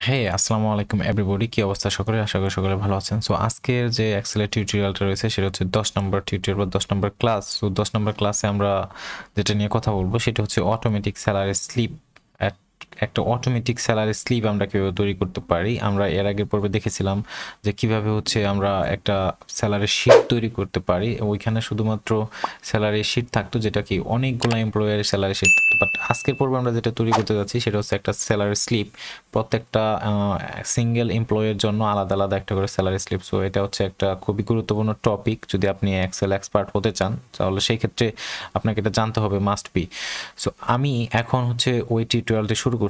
হ্যাঁ, আসসালামু আলাইকুম এভরিবডি। কি অবস্থা সকলের? আশা করি সকলে ভালো আছেন। সো আজকের যে এক্সেলের টিউটোরিয়ালটা রয়েছে সেটা হচ্ছে 10 নম্বর টিউটোরিয়াল বা 10 নম্বর ক্লাস। সো 10 নম্বর ক্লাসে আমরা যেটা নিয়ে কথা বলবো সেটা হচ্ছে অটোমেটিক স্যালারি স্লিপ। একটা অটোমেটিক স্যালারি স্লিপ আমরা কিভাবে তৈরি করতে পারি। আমরা এর আগের পর্বে দেখেছিলাম যে কিভাবে হচ্ছে আমরা একটা স্যালারি শিট তৈরি করতে পারি। ওইখানে শুধুমাত্র স্যালারি শিট থাকতো, যেটা কি অনেকগুলো এমপ্লয়ারের স্যালারি শিট থাকতো। বাট আজকের পর্বে আমরা যেটা তৈরি করতে যাচ্ছি সেটা হচ্ছে একটা স্যালারি স্লিপ। প্রত্যেকটা সিঙ্গেল এমপ্লয়ের জন্য আলাদা আলাদা একটা করে স্যালারি স্লিপ। সো এটা হচ্ছে একটা খুবই গুরুত্বপূর্ণ টপিক। যদি আপনি এক্সেল এক্সপার্ট হতে চান তাহলে সেই ক্ষেত্রে আপনাকে এটা জানতে হবে, মাস্ট বি। সো আমি এখন হচ্ছে ওই টিউটোরিয়ালটি শুরু করছি।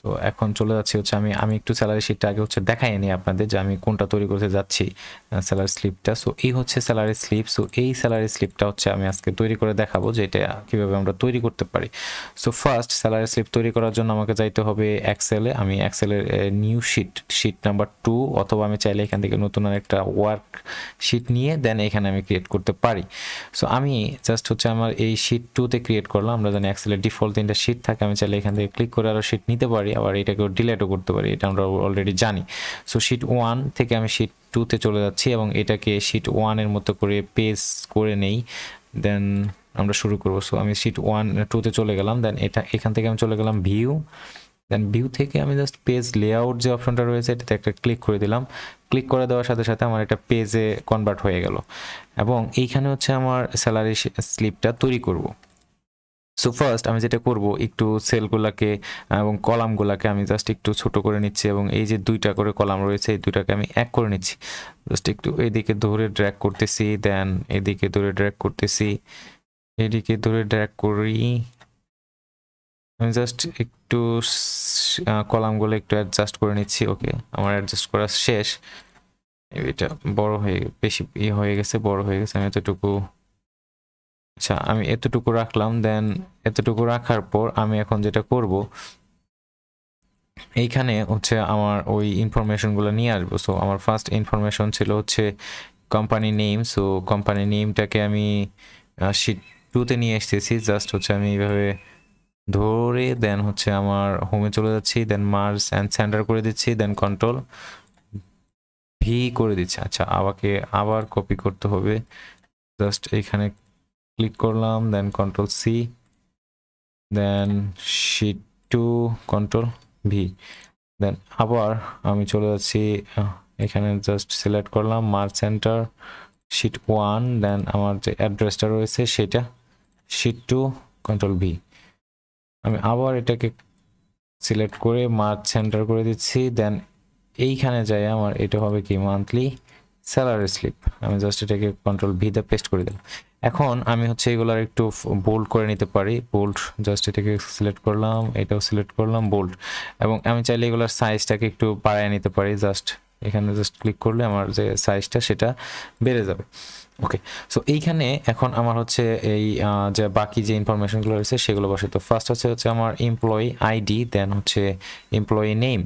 সো এখন চলে যাচ্ছি হচ্ছে আমি আমি একটু স্যালারি শিটটা আগে হচ্ছে দেখাই নিই আপনাদের যে আমি কোনটা তৈরি করতে যাচ্ছি, স্যালারি স্লিপটা। সো এই হচ্ছে স্যালারি স্লিপ। সো এই স্যালারি স্লিপটা হচ্ছে আমি আজকে তৈরি করে দেখাবো যে এটা কীভাবে আমরা তৈরি করতে পারি। সো ফার্স্ট স্যালারি স্লিপ তৈরি করার জন্য আমাকে যাইতে হবে এক্সেলে। আমি এক্সেলের নিউ শিট নাম্বার 2, অথবা আমি চাইলে এখান থেকে নতুন একটা ওয়ার্ক শিট নিয়ে দেন এখানে আমি ক্রিয়েট করতে পারি। সো আমি জাস্ট হচ্ছে আমার এই শিট 2তে ক্রিয়েট করলাম। আমরা জানি এক্সেলের ডিফল্ট 3টা শিট থাকে, আমি চাইলে এখান থেকে ক্লিক করে আরও শিট নিতে পারি, আবার এটাকেও ডিলেটও করতে পারি, এটা আমরা অলরেডি জানি। সো শিট 1 থেকে আমি শিট 2তে চলে যাচ্ছি এবং এটাকে শিট 1-এর মতো করে পেজ করে নেই, দেন আমরা শুরু করবো। সো আমি শিট 2তে চলে গেলাম, দেন এখান থেকে আমি চলে গেলাম ভিউ, দেন ভিউ থেকে আমি জাস্ট পেজ লেআউট যে অপশনটা রয়েছে এটাতে একটা ক্লিক করে দিলাম। ক্লিক করে দেওয়ার সাথে সাথে আমার এটা পেজে কনভার্ট হয়ে গেল এবং এইখানে হচ্ছে আমার স্যালারি স্লিপটা তৈরি করব। সো ফার্স্ট আমি যেটা করব, একটু সেলগুলোকে এবং কলামগুলোকে আমি জাস্ট একটু ছোট করে নিচ্ছি এবং এই যে 2টা করে কলাম রয়েছে এই 2টাকে আমি এক করে নিচ্ছি। জাস্ট একটু এদিকে ধরে ড্র্যাগ করতেছি, দেন এদিকে ধরে ড্র্যাগ করতেছি, এদিকে ধরে ড্র্যাগ করি। আমি জাস্ট একটু কলামগুলো একটু অ্যাডজাস্ট করে নিচ্ছি। ওকে, আমার অ্যাডজাস্ট করা শেষ। এটা বড় হয়ে বেশি হয়ে গেছে, বড় হয়ে গেছে। আমি এতটুকু, আচ্ছা আমি এতটুকু রাখলাম। দেন এতটুকু রাখার পর আমি এখন যেটা করব, এইখানে হচ্ছে আমার ওই ইনফরমেশনগুলো নিয়ে আসবো। সো আমার ফার্স্ট ইনফরমেশন ছিল হচ্ছে কোম্পানি নেম। সো কোম্পানি নেমটাকে আমি শিট 2তে নিয়ে এসেছি। জাস্ট হচ্ছে আমি এইভাবে ধরে দেন হচ্ছে আমার হোমে চলে যাচ্ছি, দেন মার্জ অ্যান্ড সেন্টার করে দিচ্ছি, দেন কন্ট্রোল ভি করে দিচ্ছি। আচ্ছা আমাকে আবার কপি করতে হবে। জাস্ট এইখানে ক্লিক করলাম, দেন কন্ট্রোল সি, দেন শিট 2 কন্ট্রোল ভি, দেন আবার আমি চলে যাচ্ছি এখানে জাস্ট সিলেক্ট করলাম মার্জ সেন্টার শিট 1, দেন আমার যে অ্যাড্রেসটা রয়েছে সেটা শিট 2 কন্ট্রোল ভি। আমি আবার এটাকে সিলেক্ট করে মার্জ সেন্টার করে দিচ্ছি, দেন এইখানে যাই আমার এটা হবে কি মান্থলি স্যালারি স্লিপ। আমি জাস্ট এটাকে কন্ট্রোল ভি দিয়ে পেস্ট করে দিলাম। এখন আমি হচ্ছে এগুলার একটু বোল্ড করে নিতে পারি। বোল্ড জাস্ট এটাকে সিলেক্ট করলাম, এটাও সিলেক্ট করলাম বোল্ড, এবং আমি চাইলে এগুলার সাইজটাকে একটু বাড়ায় নিতে পারি। জাস্ট এখানে জাস্ট ক্লিক করলে আমার যে সাইজটা সেটা বেড়ে যাবে। ওকে, সো এইখানে এখন আমার হচ্ছে এই যে বাকি যে ইনফরমেশনগুলো রয়েছে সেগুলো বসে। তো ফার্স্ট হচ্ছে আমার এমপ্লয়ি আইডি, দেন হচ্ছে employee name.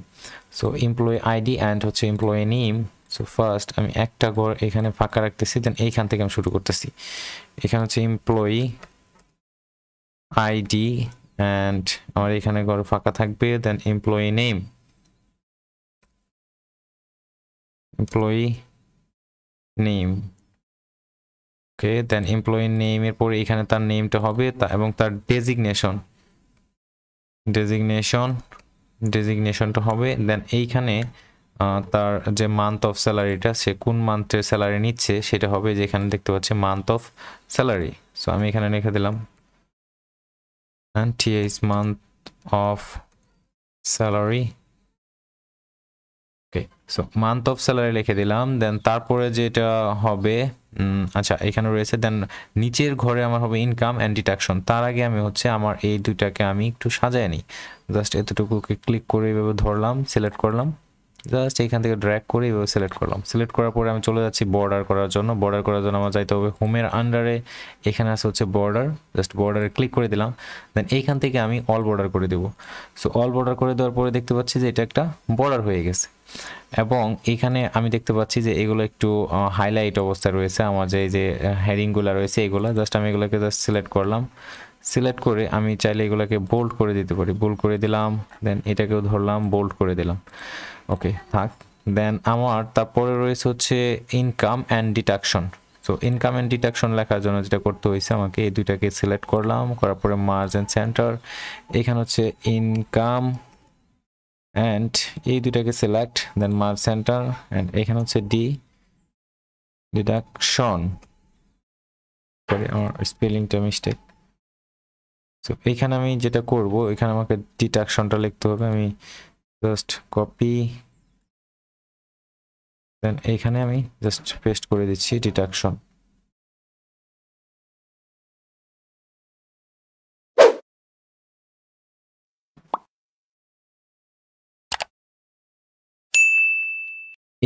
So employee ID and হচ্ছে এমপ্লয়ি নেম। সো ফার্স্ট আমি একটা ঘর এখানে ফাঁকা রাখতেছি, দেন এইখান থেকে আমি শুরু করতেছি। এখানে হচ্ছে এমপ্লয়ি আইডি অ্যান্ড আমার এখানে ঘর ফাঁকা থাকবে, দেন এমপ্লয়ি নেম, এমপ্লয়ি নেম। ওকে, দেন এমপ্লয়ি নেমের পরে এখানে তার নেমটা হবে এবং তার ডেজিগনেশনটা হবে। দেন এইখানে তার যে মান্থ অফ স্যালারিটা, সে কোন মান্থের স্যালারি নিচ্ছে সেটা হবে, যেখানে দেখতে পাচ্ছি মান্থ অফ স্যালারি। সো আমি এখানে লিখে দিলাম T H month of salary. Okay, so month of salary লিখে দিলাম। দেন তারপরে যেটা হবে, আচ্ছা এখানে রয়েছে, দেন নিচের ঘরে আমার হবে ইনকাম অ্যান্ড ডিডাকশন। তার আগে আমি হচ্ছে আমার এই দুইটাকে আমি একটু সাজায় নিই। জাস্ট এতটুকুকে ক্লিক করে এইভাবে ধরলাম, সিলেক্ট করলাম, জাস্ট এখান থেকে ড্র্যাগ করে এইভাবে সিলেক্ট করলাম। সিলেক্ট করার পরে আমি চলে যাচ্ছি বর্ডার করার জন্য। বর্ডার করার জন্য আমার যাইতে হবে হোমের আন্ডারে, এখানে আছে হচ্ছে বর্ডার, জাস্ট বর্ডারে ক্লিক করে দিলাম। দেন এইখান থেকে আমি অল বর্ডার করে দেবো। সো অল বর্ডার করে দেওয়ার পরে দেখতে পাচ্ছি যে এটা একটা বর্ডার হয়ে গেছে, এবং এখানে আমি দেখতে পাচ্ছি যে এগুলো একটু হাইলাইট অবস্থায় রয়েছে। আমার যে হেডিংগুলো রয়েছে এগুলো জাস্ট আমি এগুলোকে জাস্ট সিলেক্ট করলাম, সিলেক্ট করে আমি চাইলে এগুলোকে বোল্ড করে দিতে পারি, বোল্ড করে দিলাম, দেন এটাকেও ধরলাম বোল্ড করে দিলাম। ওকে থাক। দেন আমার তারপরে রয়েছে হচ্ছে income and deduction. So income and deduction লেখার জন্য যেটা করতে হয়েছে আমাকে এই দুইটাকে সিলেক্ট করলাম, করার পরে মার্জ অ্যান্ড সেন্টার, এখানে হচ্ছে ইনকাম অ্যান্ড এই দুইটাকে select, then merge centre, and এখানে হচ্ছে ডিডাকশন, সরি আমার স্পেলিংটা মিস্টেক। সো এইখানে আমি যেটা করব, এখানে আমাকে ডিডাকশনটা লিখতে হবে, আমি জাস্ট কপি, দেন এইখানে আমি জাস্ট পেস্ট করে দিচ্ছি ডিডাকশন।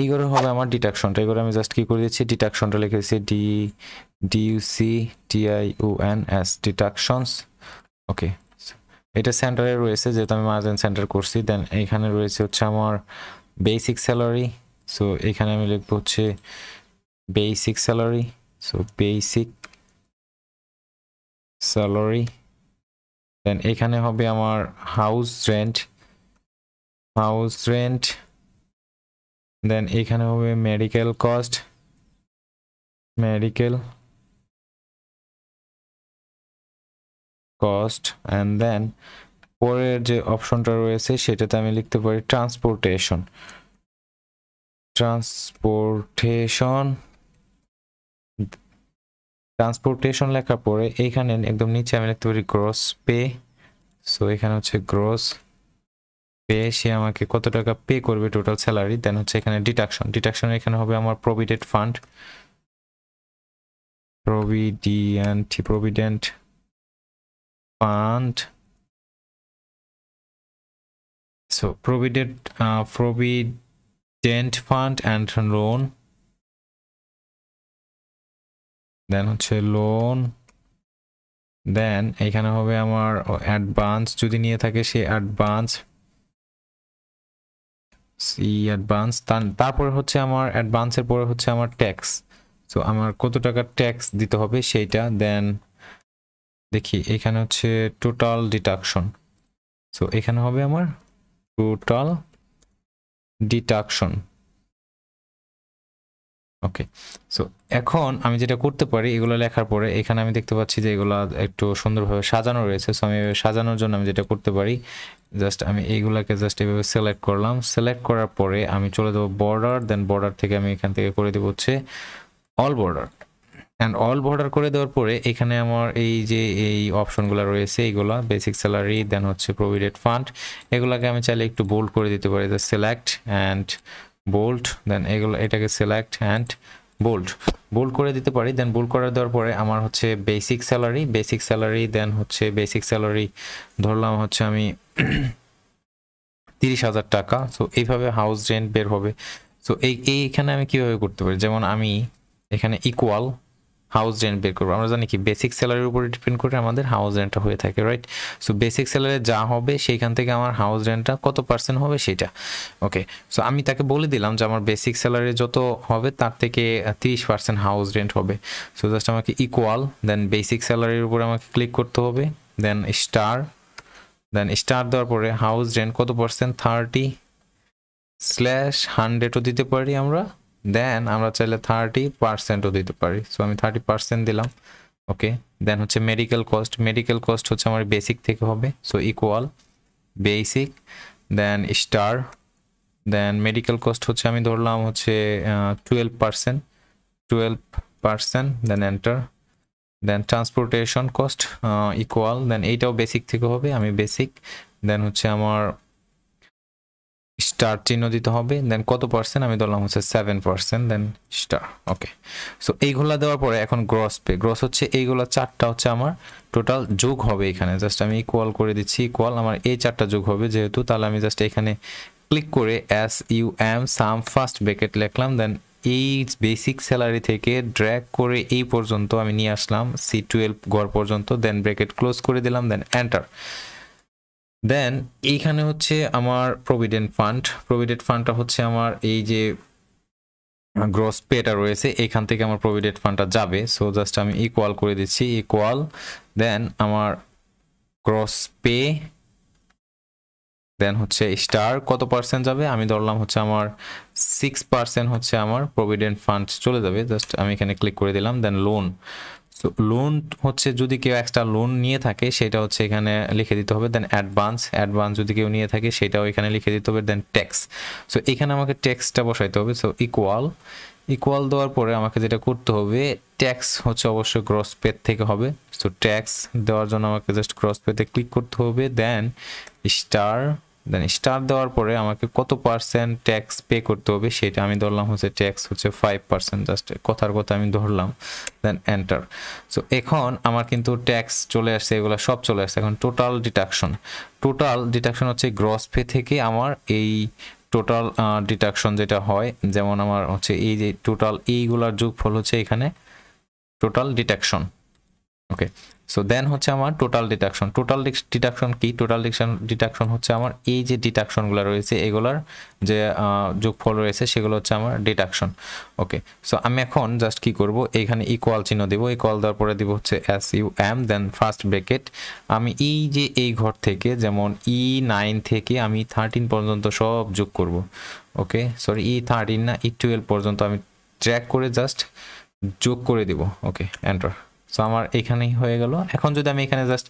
এই করে হবে আমার ডিডাকশনটা, এই করে আমি জাস্ট কি করে দিচ্ছি ডিডাকশনটা লিখে দিচ্ছি DUCTIONS ডিডাকশনস। ওকে, এটা সেন্টারে রয়েছে যেহেতু আমি মার্জিন সেন্টার করছি। দেন এইখানে রয়েছে হচ্ছে আমার বেসিক স্যালারি। সো এখানে আমি লিখবো হচ্ছে basic salary. So basic salary, then এখানে হবে আমার হাউস রেন্ট, দেন এখানে হবে মেডিকেল কস্ট, অ্যান্ড দেন পরের যে অপশনটা রয়েছে সেটাতে আমি লিখতে পারি ট্রান্সপোর্টেশন লেখার পরে এইখানে একদম নিচে আমি লিখতে পারি গ্রস পে। সো এখানে হচ্ছে গ্রস পে, সে আমাকে কত টাকা পে করবে টোটাল স্যালারি। দেন হচ্ছে এখানে ডিডাকশন এখানে হবে আমার provident fund. So provident fund and loan, then হচ্ছে লোন, দেন এখানে হবে আমার অ্যাডভান্স যদি নিয়ে থাকে সে অ্যাডভান্স, তারপরে হচ্ছে আমার অ্যাডভান্সের পরে হচ্ছে আমার ট্যাক্স। সো আমার কত টাকা ট্যাক্স দিতে হবে সেইটা। দেন দেখি এখানে হচ্ছে টোটাল ডিডাকশন। সো এখানে হবে আমার টোটাল ডিডাকশন। ওকে, সো এখন আমি যেটা করতে পারি এগুলো লেখার পরে এখানে আমি দেখতে পাচ্ছি যে এগুলো একটু সুন্দরভাবে সাজানো রয়েছে। সো আমি সাজানোর জন্য আমি যেটা করতে পারি, জাস্ট আমি এইগুলাকে জাস্ট এইভাবে সিলেক্ট করলাম, সিলেক্ট করার পরে আমি চলে যাবো বর্ডার, দেন বর্ডার থেকে আমি এখান থেকে করে দেবো হচ্ছে all border, and all border করে দেওয়ার পরে এখানে আমার এই যে এই অপশনগুলো রয়েছে এইগুলা বেসিক স্যালারি, দেন হচ্ছে প্রভিডেন্ট ফান্ড, এগুলাকে আমি চাইলে একটু বোল্ড করে দিতে পারি, সিলেক্ট অ্যান্ড বোল্ড, দেন এটাকে সিলেক্ট অ্যান্ড বোল্ড করে দিতে পারি। দেন বোল্ড করে দেওয়ার পরে আমার হচ্ছে বেসিক স্যালারি, দেন হচ্ছে বেসিক স্যালারি ধরলাম হচ্ছে আমি 30,000 টাকা। সো এইভাবে হাউস রেন্ট বের হবে। সো এইখানে আমি কিভাবে করতে পারি, যেমন আমি এখানে ইকুয়াল হাউস রেন্ট বের করবো। আমরা জানি কি বেসিক স্যালারির উপরে ডিপেন্ড করে আমাদের হাউস রেন্টটা হয়ে থাকে, রাইট? সো বেসিক স্যালারি যা হবে সেইখান থেকে আমার হাউস রেন্টটা কত পার্সেন্ট হবে সেটা। ওকে, সো আমি তাকে বলে দিলাম যে আমার বেসিক স্যালারি যত হবে তার থেকে 30% হাউস রেন্ট হবে। সো জাস্ট আমাকে ইকুয়াল, দেন বেসিক স্যালারির উপরে আমাকে ক্লিক করতে হবে, দেন স্টার দেওয়ার পরে হাউস রেন্ট কত পার্সেন্ট, 30/100ও দিতে পারি আমরা, দেন আমরা চাইলে 30%ও দিতে পারি। সো আমি 30% দিলাম। ওকে, দেন হচ্ছে মেডিকেল কস্ট হচ্ছে আমার বেসিক থেকে হবে। সো ইকুয়াল বেসিক, দেন স্টার, দেন মেডিকেল কস্ট হচ্ছে আমি ধরলাম হচ্ছে 12%, দেন এন্টার, দেন ট্রান্সপোর্টেশন কস্ট ইকুয়াল, দেন এইটাও বেসিক থেকে হবে, আমি বেসিক, দেন হচ্ছে আমার স্টার চিহ্ন দিতে হবে, দেন কত পার্সেন্ট আমি ধরলাম হচ্ছে 7%, দেন স্টার। ওকে, সো এইগুলা দেওয়ার পরে এখন গ্রস হচ্ছে এইগুলা চারটা হচ্ছে আমার টোটাল যোগ হবে এখানে। জাস্ট আমি ইকুয়াল করে দিচ্ছি, ইকুয়াল আমার এই চারটা যোগ হবে যেহেতু, তাহলে আমি জাস্ট এখানে ক্লিক করে SUM সাম ফার্স্ট ব্র্যাকেট লিখলাম, দেন এই বেসিক স্যালারি থেকে ড্র্যাগ করে এই পর্যন্ত আমি নিয়ে আসলাম C12 ঘর পর্যন্ত, দেন ব্র্যাকেট ক্লোজ করে দিলাম, দেন এন্টার। দেন এইখানে হচ্ছে আমার প্রভিডেন্ট ফান্ডটা হচ্ছে আমার এই যে গ্রস পেটা রয়েছে, এখান থেকে আমার প্রভিডেন্ট ফান্ডটা যাবে। সো জাস্ট আমি ইকুয়াল করে দিচ্ছি, ইকুয়াল দেন আমার গ্রস পে দেন হচ্ছে স্টার কত পার্সেন্ট যাবে, আমি ধরলাম হচ্ছে আমার 6% হচ্ছে আমার প্রভিডেন্ট ফান্ড চলে যাবে। জাস্ট আমি এখানে ক্লিক করে দিলাম। দেন লোন, সো লোন হচ্ছে যদি কেউ এক্সট্রা লোন নিয়ে থাকে সেটা হচ্ছে এখানে লিখে দিতে হবে। দেন অ্যাডভান্স, অ্যাডভান্স যদি কেউ নিয়ে থাকে সেটাও এখানে লিখে দিতে হবে। দেন ট্যাক্স, সো এখানে আমাকে ট্যাক্সটা বসাইতে হবে। সো ইকুয়াল, ইকুয়াল দেওয়ার পরে আমাকে যেটা করতে হবে, ট্যাক্স হচ্ছে অবশ্যই গ্রস পে থেকে হবে। সো ট্যাক্স দেওয়ার জন্য আমাকে জাস্ট গ্রস পেতে ক্লিক করতে হবে। দেন স্টার, দেন স্টার দেওয়ার পরে আমাকে কত পার্সেন্ট ট্যাক্স পে করতে হবে সেটা আমি ধরলাম হচ্ছে ট্যাক্স হচ্ছে 5%, জাস্ট কথার কথা আমি ধরলাম। দেন এন্টার। সো এখন আমার কিন্তু ট্যাক্স চলে আসছে, এগুলো সব চলে আসছে। এখন টোটাল ডিডাকশন, টোটাল ডিডাকশন হচ্ছে গ্রস পে থেকে আমার এই টোটাল ডিডাকশন যেটা হয়, যেমন আমার হচ্ছে এই যে টোটাল এইগুলার যোগফল হচ্ছে এখানে টোটাল ডিডাকশন। ওকে, সো দেন হচ্ছে আমার টোটাল ডিডাকশন, টোটাল ডিডাকশন কি, টোটাল ডিডাকশন হচ্ছে আমার এই যে ডিডাকশনগুলো রয়েছে এগুলার যে যোগফল রয়েছে সেগুলো হচ্ছে আমার ডিডাকশন। ওকে, সো আমি এখন জাস্ট কি করব, এখানে ইকুয়াল চিহ্ন দিব, ইকুয়াল দেওয়ার পরে দিব হচ্ছে SUM, দেন ফার্স্ট ব্র্যাকেট। আমি এই যে এই ঘর থেকে যেমন E9 থেকে আমি 13 পর্যন্ত সব যোগ করব। ওকে, সরি E13 না, E12 পর্যন্ত আমি ট্র্যাক করে জাস্ট যোগ করে দিব। ওকে, এন্টার। সো আমার এখানেই হয়ে গেল। এখন যদি আমি এখানে জাস্ট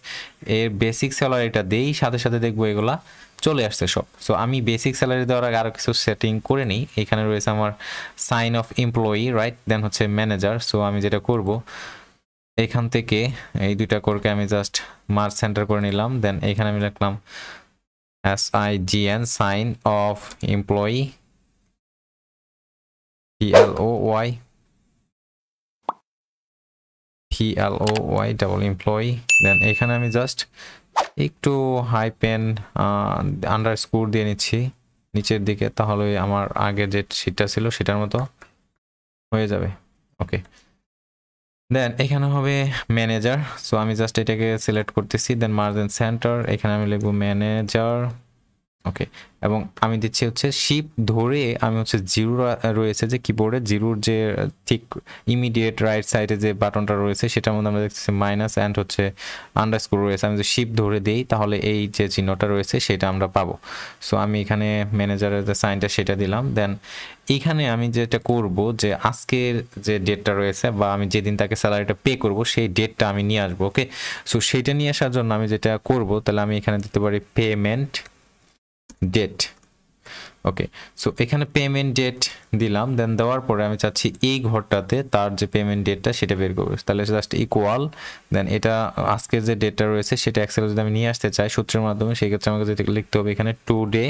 এর বেসিক স্যালারিটা দেই, সাথে সাথে দেখবো এগুলা চলে আসছে সব। সো আমি বেসিক স্যালারি দেওয়ার আগে আরও কিছু সেটিং করে নিই। এখানে রয়েছে আমার সাইন অফ এমপ্লয়ি, রাইট, দেন হচ্ছে ম্যানেজার। সো আমি যেটা করব, এখান থেকে এই দুইটা করকে আমি জাস্ট মার্জ সেন্টার করে নিলাম। দেন এখানে আমি লিখলাম SIGN, sign of employee, PLOY, double employee. Then এখানে আমি জাস্ট একটু হাই পেন আন্ডারস্কোর দিয়ে নিচ্ছি নিচের দিকে, তাহলে আমার আগের যে শীটটা ছিল সেটার মতো হয়ে যাবে। ওকে, দেন এখানে হবে ম্যানেজার। সো আমি জাস্ট এটাকে সিলেক্ট করতেছি। দেন মার্জিন সেন্টার, এখানে আমি লিখবো ম্যানেজার। ওকে, এবং আমি দিচ্ছি হচ্ছে শিপ ধরে আমি হচ্ছে জিরো রয়েছে যে কিবোর্ডে, জিরোর যে ঠিক ইমিডিয়েট রাইট সাইডে যে বাটনটা রয়েছে সেটার মধ্যে আমরা দেখতেছি মাইনাস অ্যান্ড হচ্ছে আন্ডারস্কোর রয়েছে। আমি যদি শিপ ধরে দিই তাহলে এই যে চিহ্নটা রয়েছে সেটা আমরা পাবো। সো আমি এখানে ম্যানেজারের যে সাইনটা সেটা দিলাম। দেন এইখানে আমি যেটা করব, যে আজকের যে ডেটটা রয়েছে বা আমি যেদিন তাকে স্যালারিটা পে করব সেই ডেটটা আমি নিয়ে আসবো। ওকে, সো সেইটা নিয়ে আসার জন্য আমি যেটা করব, তাহলে আমি এখানে দিতে পারি পেমেন্ট ডেট। ওকে, সো এখানে পেমেন্ট ডেট দিলাম। দেন দেওয়ার পরে আমি চাচ্ছি এই ঘরটাতে তার যে পেমেন্ট ডেটটা সেটা বের করবো। তাহলে জাস্ট ইকুয়াল, দেন এটা আজকের যে ডেটটা রয়েছে সেটা এক্সেলে যদি আমি নিয়ে আসতে চাই সূত্রের মাধ্যমে, সেই ক্ষেত্রে আমাকে যেটা লিখতে হবে এখানে টুডে,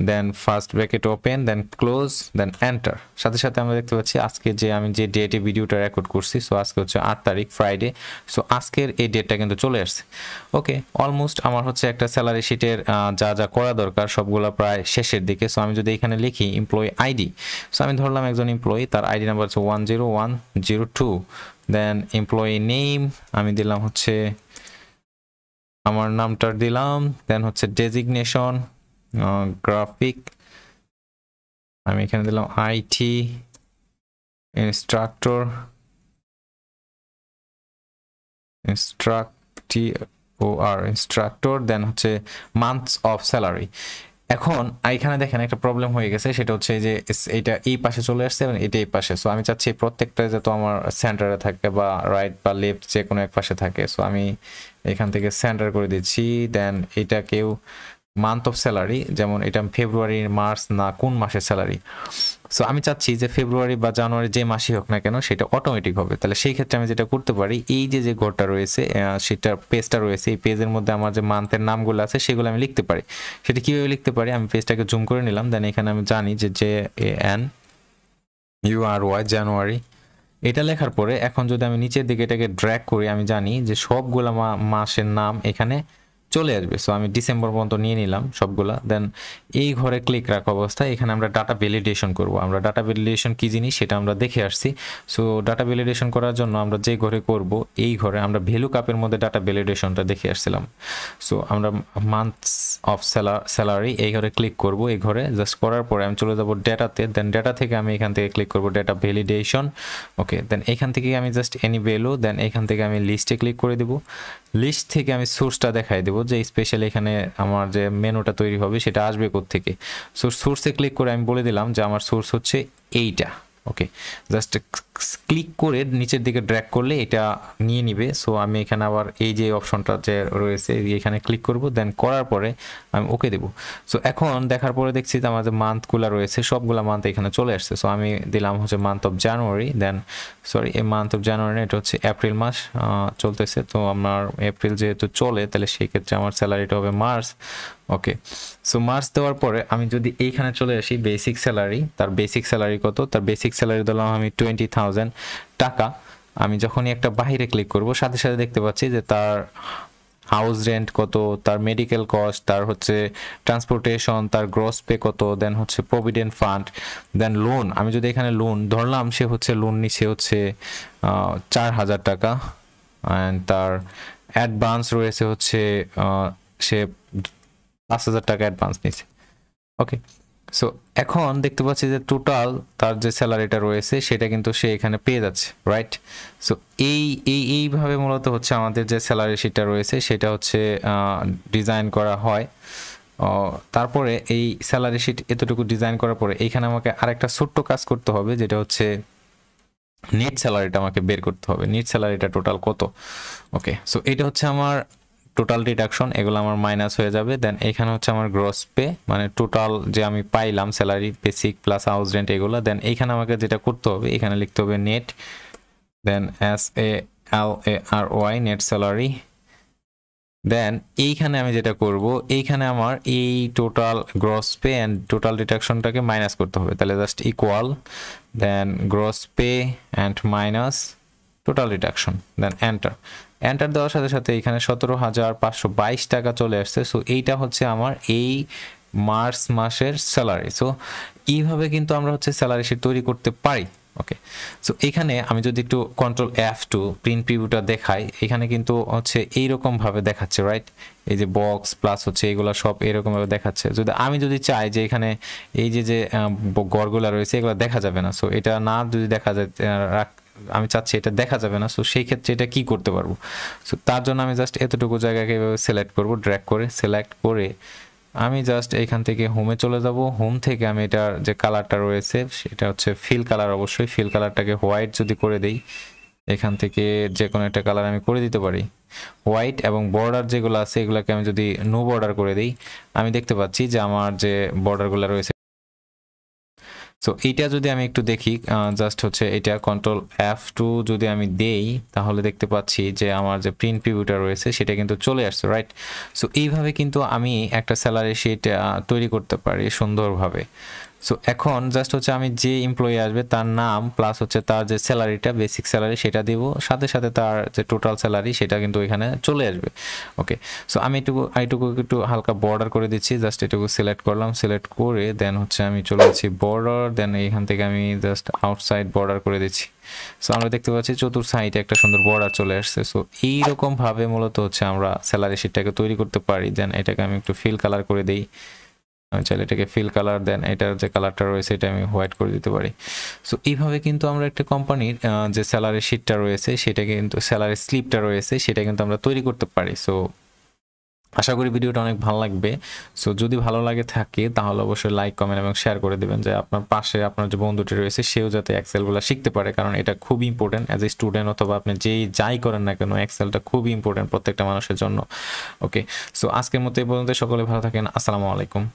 দেন ফার্স্ট ব্র্যাকেট ওপেন, দেন ক্লোজ, দেন এন্টার। সাথে সাথে আমরা দেখতে পাচ্ছি আজকে যে আমি যে ডেটে ভিডিওটা রেকর্ড করছি, সো আজকে হচ্ছে 8 তারিখ, ফ্রাইডে। সো আজকের এই ডেটটা কিন্তু চলে আসছে। ওকে, অলমোস্ট আমার হচ্ছে একটা স্যালারি শিটের যা যা করা দরকার সবগুলো প্রায় শেষের দিকে। সো আমি যদি এখানে লিখি এমপ্লয়ি আইডি, সো আমি ধরলাম একজন এমপ্লয়ি, তার আইডি নাম্বার হচ্ছে 10102। দেন এমপ্লয়ি নেম আমি দিলাম হচ্ছে আমার নামটার দিলাম। দেন হচ্ছে ডেজিগনেশন গ্রাফিক, আমি এখানে দিলাম IT ইনস্ট্রাক্টর, ইনস্ট্রাক্টর। দেন হচ্ছে মান্থস অফ স্যালারি। এখন এখানে দেখেন একটা প্রবলেম হয়ে গেছে, সেটা হচ্ছে যে এটা এই পাশে চলে আসছে এবং এটা এই পাশে। সো আমি চাচ্ছি প্রত্যেকটা যাতে আমার সেন্টারে থাকে বা রাইট বা লেফট যে কোনো এক পাশে থাকে। সো আমি এখান থেকে সেন্টার করে দিচ্ছি। দেন এটাকেও মান্থ অফ স্যালারি, যেমন এটা ফেব্রুয়ারি, মার্চ না কোন মাসের স্যালারি। সো আমি চাচ্ছি যে ফেব্রুয়ারি বা জানুয়ারি যে মাসই হোক না কেন সেটা অটোমেটিক হবে। তাহলে সেই ক্ষেত্রে আমি যেটা করতে পারি, এই যে যে ঘরটা রয়েছে সেটার পেজটা রয়েছে, এই পেজের মধ্যে আমার যে মান্থের নামগুলো আছে সেগুলো আমি লিখতে পারি। সেটা কীভাবে লিখতে পারি, আমি পেজটাকে জুম করে নিলাম। দেন এখানে আমি জানি যে JANUARY জানুয়ারি, এটা লেখার পরে এখন যদি আমি নিচের দিকে এটাকে ড্র্যাগ করি, আমি জানি যে সবগুলো মাসের নাম এখানে চলে আসবে। সো আমি ডিসেম্বর পর্যন্ত নিয়ে নিলাম সবগুলা। দেন এই ঘরে ক্লিক রাখা অবস্থায় এখানে আমরা ডাটা ভ্যালিডেশন করব। আমরা ডাটা ভ্যালিডেশন কি জিনিস সেটা আমরা দেখে আসছি। সো ডাটা ভ্যালিডেশন করার জন্য আমরা যে ঘরে করব এই ঘরে আমরা ভ্যালু কাপের মধ্যে ডাটা ভ্যালিডেশনটা দেখে আসছিলাম। সো আমরা মান্থস অফ স্যালারি এই ঘরে ক্লিক করব। এই ঘরে জাস্ট করার পরে আমি চলে যাব ডেটাতে। দেন ডেটা থেকে আমি এখান থেকে ক্লিক করব ডাটা ভ্যালিডেশন। ওকে, দেন এখান থেকে আমি জাস্ট এনি ভ্যালু, দেন এখান থেকে আমি লিস্টে ক্লিক করে দেব। লিস্ট থেকে আমি সোর্সটা দেখাই দেবো যে স্পেশালি এখানে আমার যে মেনুটা তৈরি হবে সেটা আসবে কোত্থেকে। সো সোর্সে ক্লিক করে আমি বলে দিলাম যে আমার সোর্স হচ্ছে এইটা। ওকে, জাস্ট ক্লিক করে নিচের দিকে ড্র্যাগ করলে এটা নিয়ে নিবে। সো আমি এখানে আবার এই যে অপশনটা যে রয়েছে এখানে ক্লিক করব। দেন করার পরে আমি ওকে দেব। সো এখন দেখার পরে দেখছি যে আমার যে মান্থগুলো রয়েছে সবগুলা মান্থ এখানে চলে আসছে। সো আমি দিলাম হচ্ছে month of January. Then sorry, এই মান্থ অফ জানুয়ারি এটা হচ্ছে এপ্রিল মাস চলতেছে। তো আমার এপ্রিল যেহেতু চলে তাহলে সেই ক্ষেত্রে আমার স্যালারিটা হবে মার্চ। ওকে, সো মার্চ দেওয়ার পরে আমি যদি এইখানে চলে আসি বেসিক স্যালারি, তার বেসিক স্যালারি কত, তার বেসিক স্যালারি দিলাম আমি 20,000 টাকা। আমি যখনই একটা বাহিরে ক্লিক করব সাথে সাথে দেখতে পাচ্ছি যে তার হাউস রেন্ট কত, তার মেডিকেল কস্ট, তার হচ্ছে ট্রান্সপোর্টেশন, তার গ্রস পে কত, দেন হচ্ছে প্রভিডেন্ট ফান্ড, দেন লোন। আমি যদি এখানে লোন ধরলাম সে হচ্ছে লোন নিচ্ছে হচ্ছে 4,000 টাকা। অ্যান্ড তার অ্যাডভান্স রয়েছে হচ্ছে সে 5,000 টাকা অ্যাডভান্স নিচ্ছে। ওকে, সো এখন দেখতে পাচ্ছি যে টোটাল তার যে স্যালারিটা রয়েছে সেটা কিন্তু সে এখানে পেয়ে যাচ্ছে, রাইট? সো এইভাবে মূলত হচ্ছে আমাদের যে স্যালারি শিটটা রয়েছে সেটা হচ্ছে ডিজাইন করা হয়। তারপরে এই স্যালারি শিট এতটুকু ডিজাইন করার পরে এইখানে আমাকে আরেকটা ছোট্ট কাজ করতে হবে, যেটা হচ্ছে নেট স্যালারিটা আমাকে বের করতে হবে। নেট স্যালারিটা টোটাল কত? ওকে, সো এটা হচ্ছে আমার টোটাল ডিডাকশন, এগুলো আমার মাইনাস হয়ে যাবে। দেন এখানে হচ্ছে আমার গ্রস পে, মানে টোটাল যে আমি পাইলাম salary basic plus house rent এগুলো। দেন এইখানে আমাকে যেটা করতে হবে এখানে লিখতে হবে net, then SALARY net salary. Then এইখানে আমি যেটা করব এইখানে আমার এই total gross pay and total ডিডাকশনটাকে মাইনাস করতে হবে। তাহলে just equal, then gross pay and minus total deduction, then enter. Enter দেওয়ার সাথে সাথে এখানে 17,522 টাকা চলে আসছে। সো এইটা হচ্ছে আমার এই মার্চ মাসের স্যালারি। সো এইভাবে কিন্তু আমরা হচ্ছে স্যালারি শিট তৈরি করতে পারি। ওকে, সো এখানে আমি যদি একটু কন্ট্রোল F2 প্রিন্ট প্রিভিউটা দেখাই, এখানে কিন্তু হচ্ছে এইরকমভাবে দেখাচ্ছে, রাইট? এই যে বক্স প্লাস হচ্ছে এগুলো সব এরকমভাবে দেখাচ্ছে। আমি যদি চাই যে এখানে এই যে গড়গুলা রয়েছে এগুলো দেখা যাবে না, সো এটা না যদি দেখা যায় আমি চাচ্ছি এটা দেখা যাবে না, সো সেই ক্ষেত্রে এটা কি করতে পারবো? সো তার জন্য আমি জাস্ট এতটুকু জায়গাকে এভাবে সিলেক্ট করব, ড্র্যাগ করে সিলেক্ট করে আমি জাস্ট এখান থেকে হোমে চলে যাব। হোম থেকে আমি এটার যে কালারটা রয়েছে সেটা হচ্ছে ফিল কালার, অবশ্যই ফিল কালারটাকে হোয়াইট যদি করে দেই, এখান থেকে যে কোনো একটা কালার আমি করে দিতে পারি হোয়াইট, এবং বর্ডার যেগুলো আছে এগুলোকে আমি যদি নো বর্ডার করে দিই আমি দেখতে পাচ্ছি যে আমার যে বর্ডারগুলো রয়েছে। সো এইটা যদি আমি একটু দেখি, জাস্ট হচ্ছে এটা কন্ট্রোল F2 যদি আমি দেই তাহলে দেখতে পাচ্ছি যে আমার যে প্রিন্ট প্রিভিউটা রয়েছে সেটা কিন্তু চলে আসছে, রাইট? সো এইভাবে কিন্তু আমি একটা স্যালারি শিট তৈরি করতে পারি সুন্দরভাবে। সো এখন জাস্ট হচ্ছে আমি যে এমপ্লয়ি আসবে তার নাম প্লাস হচ্ছে তার যে স্যালারিটা বেসিক স্যালারি সেটা দেব, সাথে সাথে তার যে টোটাল স্যালারি সেটা কিন্তু এখানে চলে আসবে। ওকে, সো আমি এইটুকু একটু হালকা বর্ডার করে দিচ্ছি, জাস্ট এটুকু সিলেক্ট করলাম, সিলেক্ট করে দেন হচ্ছে আমি চলে যাচ্ছি বর্ডার, দেন এইখান থেকে আমি জাস্ট আউটসাইড বর্ডার করে দিচ্ছি। সো আমরা দেখতে পাচ্ছি চতুর সাইডে একটা সুন্দর বর্ডার চলে আসছে। সো এইরকম ভাবে মূলত হচ্ছে আমরা স্যালারি শিটটাকে তৈরি করতে পারি। দেন এটাকে আমি একটু ফিল কালার করে দিই, আমি চাইলে এটাকে ফিল কালার, দেন এটার যে কালারটা রয়েছে এটা আমি হোয়াইট করে দিতে পারি। সো এইভাবে কিন্তু আমরা একটা কোম্পানির যে স্যালারি শিটটা রয়েছে সেটা কিন্তু স্যালারি স্লিপটা রয়েছে সেটা কিন্তু আমরা তৈরি করতে পারি। সো আশা করি ভিডিওটা অনেক ভালো লাগবে। সো যদি ভালো লাগে থাকে তাহলে অবশ্যই লাইক, কমেন্ট এবং শেয়ার করে দেবেন, যে আপনার পাশে আপনার যে বন্ধুটি রয়েছে সেও যাতে এক্সেলগুলো শিখতে পারে, কারণ এটা খুব ইম্পর্টেন্ট অ্যাজ এ স্টুডেন্ট অথবা আপনি যাই করেন না কেন এক্সেলটা খুবই ইম্পর্টেন্ট প্রত্যেকটা মানুষের জন্য। ওকে, সো আজকের মতো এই পর্যন্ত, সকলে ভালো থাকেন, আসসালামু আলাইকুম।